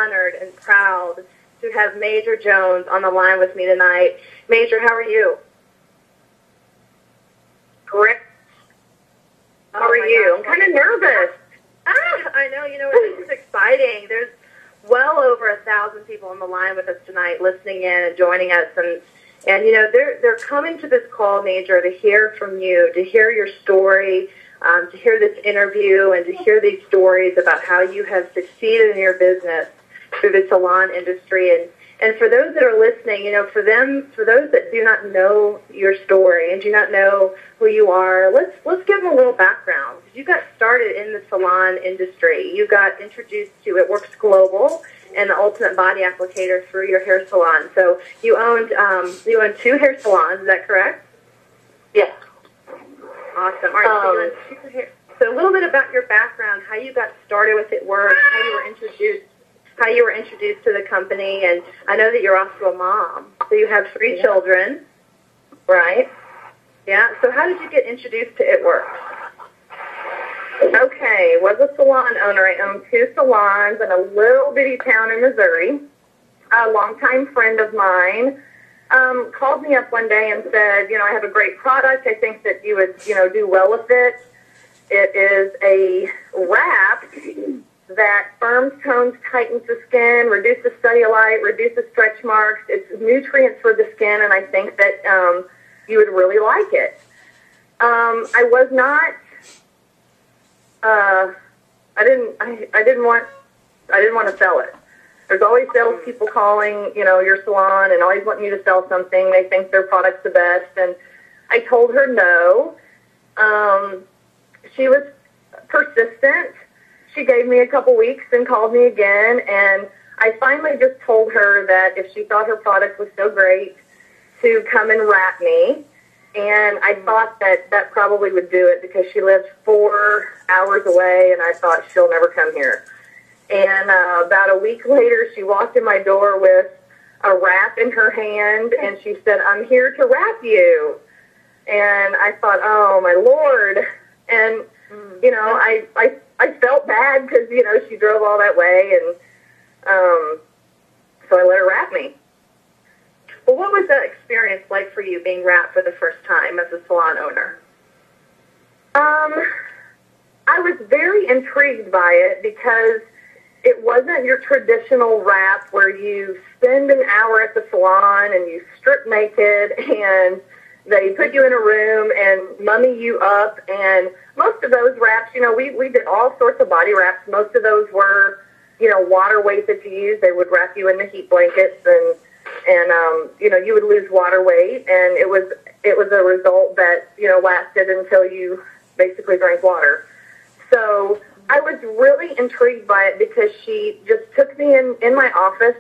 honored and proud to have Major Jones on the line with me tonight. Major, how are you? Great. How are you? I'm kind of nervous. I know. This is exciting. There's well over 1,000 people on the line with us tonight, listening in and joining us, and they're coming to this call, Major, to hear from you, to hear your story, to hear this interview, and to hear these stories about how you have succeeded in your business through the salon industry. And for those that are listening, for those that do not know your story and do not know who you are, let's give them a little background. You got started in the salon industry. You got introduced to It Works Global and the Ultimate Body Applicator through your hair salon. So you owned 2 hair salons. Is that correct? Yes. Awesome. All right. So you own 2 hair. So a little bit about your background, how you got started with It Works, how you were introduced to the company, and I know that you're also a mom. So you have 3 children, right? Yeah. So how did you get introduced to It Works? Okay, was a salon owner. I owned 2 salons in a little bitty town in Missouri. A longtime friend of mine called me up one day and said, I have a great product. I think that you would, do well with it. It is a wrap that firms, tones, tightens the skin, reduces cellulite, reduces stretch marks. It's nutrients for the skin, and I think that you would really like it. I was not. I didn't want to sell it. There's always salespeople calling, your salon and always wanting you to sell something. They think their product's the best, and I told her no. She was persistent. She gave me a couple weeks and called me again, and I finally just told her that if she thought her product was so great, to come and wrap me. And I thought that probably would do it because she lives 4 hours away, and I thought she'll never come here. And about a week later, she walked in my door with a wrap in her hand, and she said, "I'm here to wrap you." And I thought, oh, my Lord. And, I felt bad because, she drove all that way, and so I let her wrap me. Well, what was that experience like for you, being wrapped for the first time as a salon owner? I was very intrigued by it because it wasn't your traditional wrap where you spend an hour at the salon and you strip naked and they put you in a room and mummy you up. And most of those wraps, we did all sorts of body wraps. Most of those were, water weight that you use. They would wrap you in the heat blankets and you would lose water weight, and it was a result that, lasted until you basically drank water. So I was really intrigued by it because she just took me in my office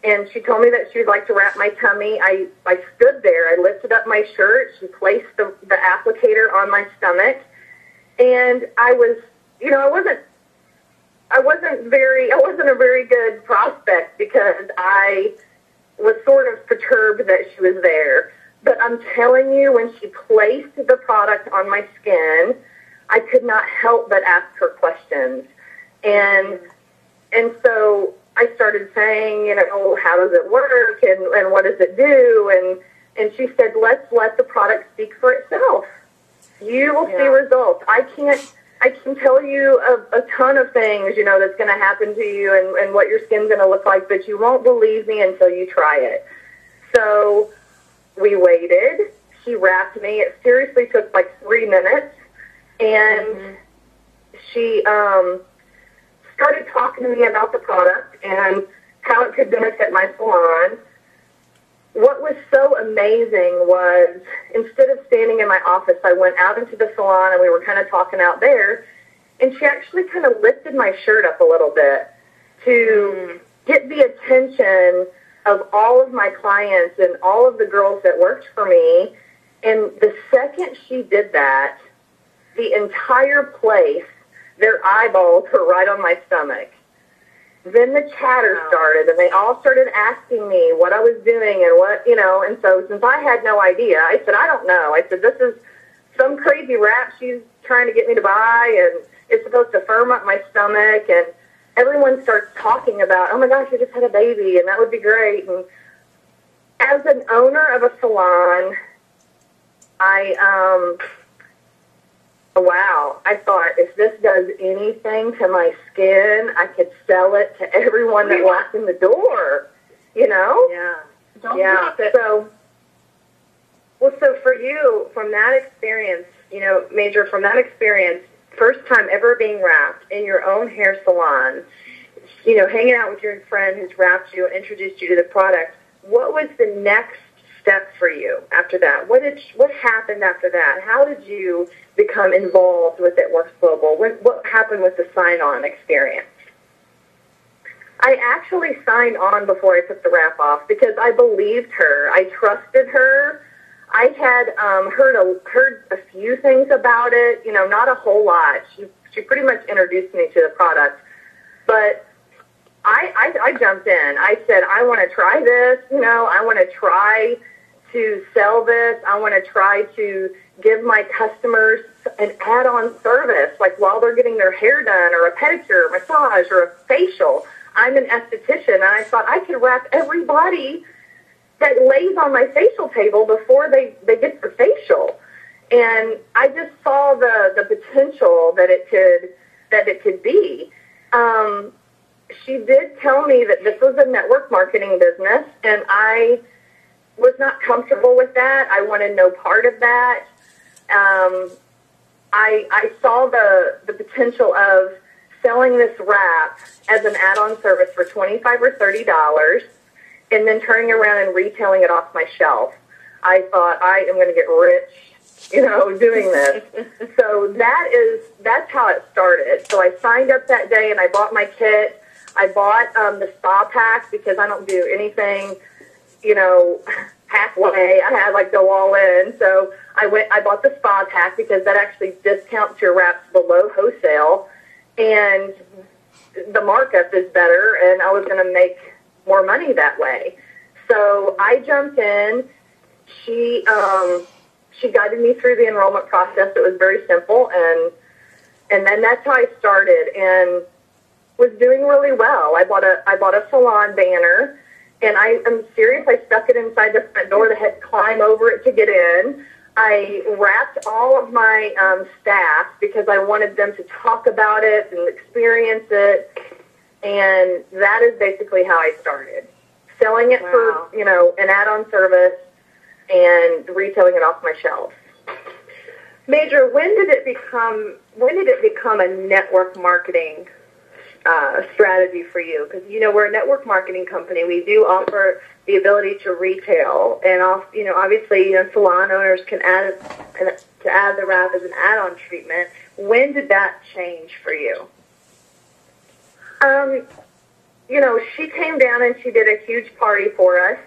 and she told me that she would like to wrap my tummy. I stood there. I lifted up my shirt. She placed the applicator on my stomach, and I was, I wasn't a very good prospect because I was sort of perturbed that she was there. But I'm telling you, when she placed the product on my skin, I could not help but ask her questions. And so I started saying, how does it work and what does it do? And she said, let's let the product speak for itself. You will see results. I can tell you a ton of things, that's going to happen to you and what your skin's going to look like, but you won't believe me until you try it. So we waited. She wrapped me. It seriously took like 3 minutes. And she started talking to me about the product and how it could benefit my salon. What was so amazing was, instead of standing in my office, I went out into the salon and we were kind of talking out there, and she actually kind of lifted my shirt up a little bit to get the attention of all of my clients and all of the girls that worked for me. And the second she did that, the entire place, their eyeballs were right on my stomach. Then the chatter started, and they all started asking me what I was doing and what, and so since I had no idea, I said, I don't know. I said, this is some crazy wrap she's trying to get me to buy, and it's supposed to firm up my stomach. And everyone starts talking about, oh my gosh, I just had a baby, and that would be great. And as an owner of a salon, I thought, if this does anything to my skin, I could sell it to everyone that walks in the door, you know? Yeah. So for you, from that experience, Major, from that experience, first time ever being wrapped in your own hair salon, hanging out with your friend who's wrapped you, introduced you to the product, what was the next step for you after that? What happened after that? How did you become involved with It Works Global? What happened with the sign-on experience? I actually signed on before I took the wrap off because I believed her. I trusted her. I had heard a few things about it, not a whole lot. She pretty much introduced me to the product. But I jumped in. I said, I want to try this, I want to try to sell this. I want to try to give my customers an add-on service, like while they're getting their hair done or a pedicure, massage, or a facial. I'm an esthetician, and I thought I could wrap everybody that lays on my facial table before they get their facial. And I just saw the potential that it could be. She did tell me that this was a network marketing business, and I was not comfortable with that. I wanted no part of that. I saw the potential of selling this wrap as an add-on service for $25 or $30 and then turning around and retailing it off my shelf. I thought, I am going to get rich, doing this. So that's how it started. So I signed up that day and I bought my kit. I bought the spa pack because I don't do anything, halfway. I had go all in. So I bought the spa pack because that actually discounts your wraps below wholesale, and the markup is better, and I was going to make more money that way. So I jumped in. She guided me through the enrollment process. It was very simple, and then that's how I started, and was doing really well. I bought a salon banner, and I'm serious, I stuck it inside the front door. They had to climb over it to get in. I wrapped all of my staff because I wanted them to talk about it and experience it, and that is basically how I started. Selling it for, an add-on service and retailing it off my shelf. Major, when did it become a network marketing strategy for you? Because we're a network marketing company. We do offer the ability to retail, and obviously salon owners can add the wrap as an add-on treatment. When did that change for you? She came down and she did a huge party for us,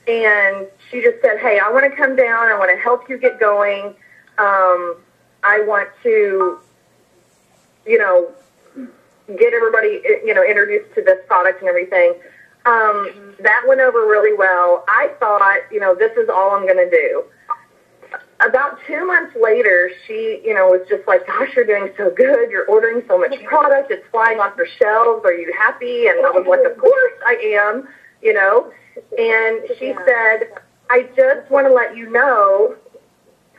and she just said, "Hey, I want to come down. I want to help you get going. I want to, get everybody, introduced to this product and everything." That went over really well. I thought, this is all I'm going to do. About 2 months later, she, was just like, "Gosh, you're doing so good. You're ordering so much product. It's flying off your shelves. Are you happy?" And I was like, "Of course I am," And she said, "I just want to let you know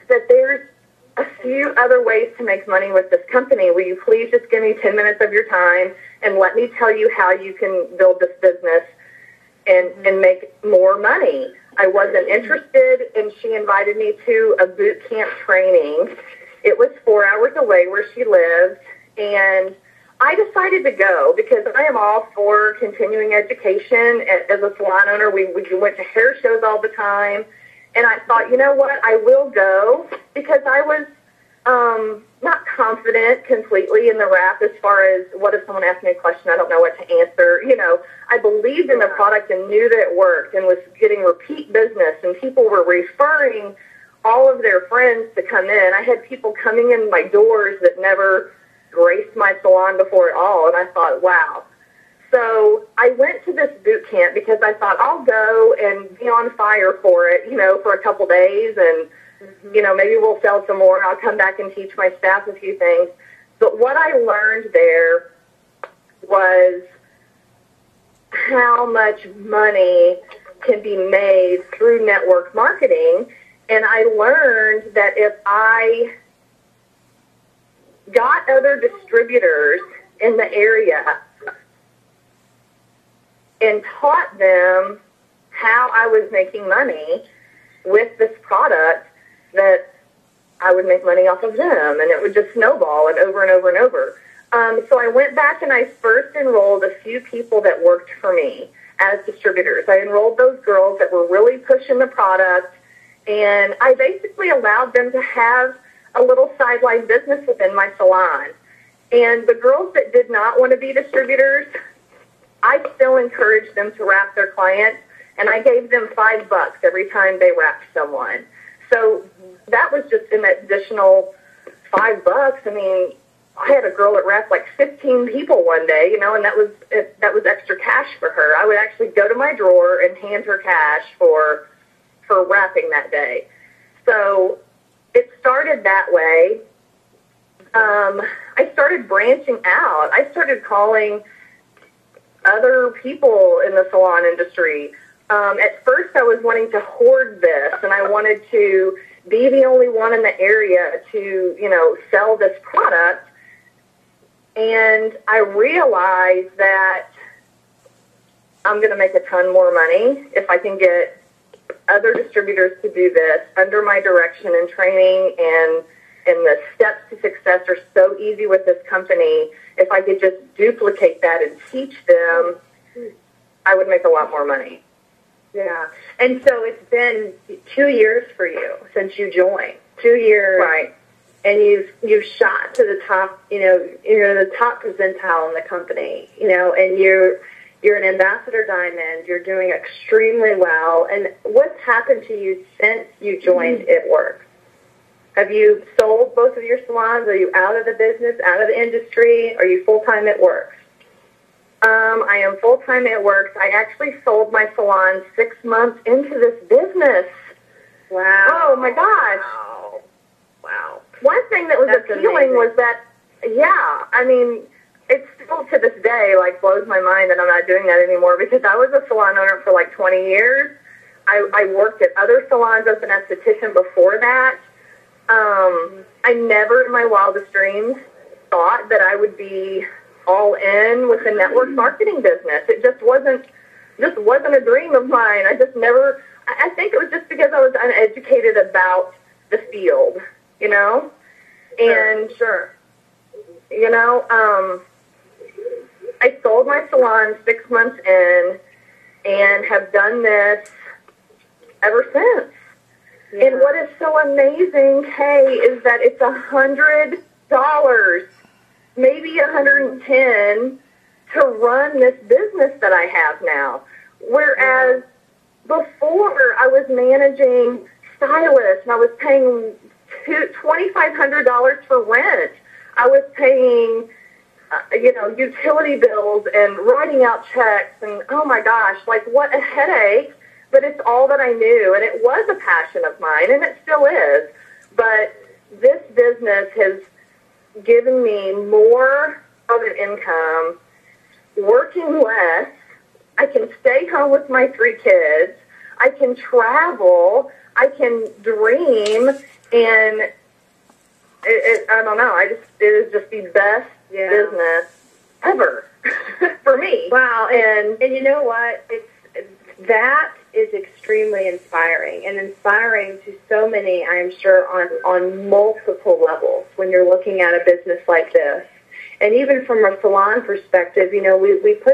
that there's a few other ways to make money with this company. Will you please just give me 10 minutes of your time and let me tell you how you can build this business and make more money?" I wasn't interested, and she invited me to a boot camp training. It was 4 hours away where she lived, and I decided to go because I am all for continuing education. As a salon owner, we went to hair shows all the time. And I thought, you know what, I will go, because I was not confident completely in the wrap as far as what if someone asked me a question, I don't know what to answer. I believed in the product and knew that it worked and was getting repeat business, and people were referring all of their friends to come in. I had people coming in my doors that never graced my salon before at all, and I thought, wow. So I went to this boot camp because I thought I'll go and be on fire for it, for a couple days, and, maybe we'll sell some more, and I'll come back and teach my staff a few things. But what I learned there was how much money can be made through network marketing. And I learned that if I got other distributors in the area and taught them how I was making money with this product, that I would make money off of them, and it would just snowball and over and over and over. So I went back and I first enrolled a few people that worked for me as distributors. I enrolled those girls that were really pushing the product, and I basically allowed them to have a little sideline business within my salon. And the girls that did not want to be distributors, I still encouraged them to wrap their clients, and I gave them $5 every time they wrapped someone. So that was just an additional $5. I mean, I had a girl that wrapped like 15 people one day, you know, and that was extra cash for her. I would actually go to my drawer and hand her cash for wrapping that day. So it started that way. I started branching out. I started calling other people in the salon industry. At first, I was wanting to hoard this, and I wanted to be the only one in the area to, you know, sell this product. And I realized that I'm going to make a ton more money if I can get other distributors to do this under my direction and training, and the steps to success are so easy with this company. If I could just duplicate that and teach them, I would make a lot more money. Yeah. And so it's been 2 years for you since you joined. 2 years. Right. And you've shot to the top, you know, you're the top percentile in the company, you know, and you're an ambassador diamond. You're doing extremely well. And what's happened to you since you joined It Works? Have you sold both of your salons? Are you out of the business, out of the industry? Are you full-time at Works? I am full-time at Works. I actually sold my salon 6 months into this business. Wow. Oh, my gosh. Wow. One thing that was That's appealing amazing. was that, yeah, I mean, it still to this day, like, blows my mind that I'm not doing that anymore, because I was a salon owner for like 20 years. I worked at other salons as an esthetician before that. I never in my wildest dreams thought that I would be all in with the network marketing business. It just wasn't a dream of mine. I just never, I think it was just because I was uneducated about the field, you know? And Sure. you know, I sold my salon 6 months in and have done this ever since. Yeah. And what is so amazing, Kay, is that it's $100, maybe $110 to run this business that I have now. Whereas before I was managing stylists and I was paying $2,500 for rent. I was paying, utility bills and writing out checks, and oh my gosh, like what a headache. But it's all that I knew, and it was a passion of mine, and it still is. But this business has given me more of an income, working less. I can stay home with my 3 kids. I can travel. I can dream, and I don't know. It is just the best business ever for me. Wow, and you know what? That is extremely inspiring, and inspiring to so many, I am sure, on multiple levels when you're looking at a business like this. And even from a salon perspective, we put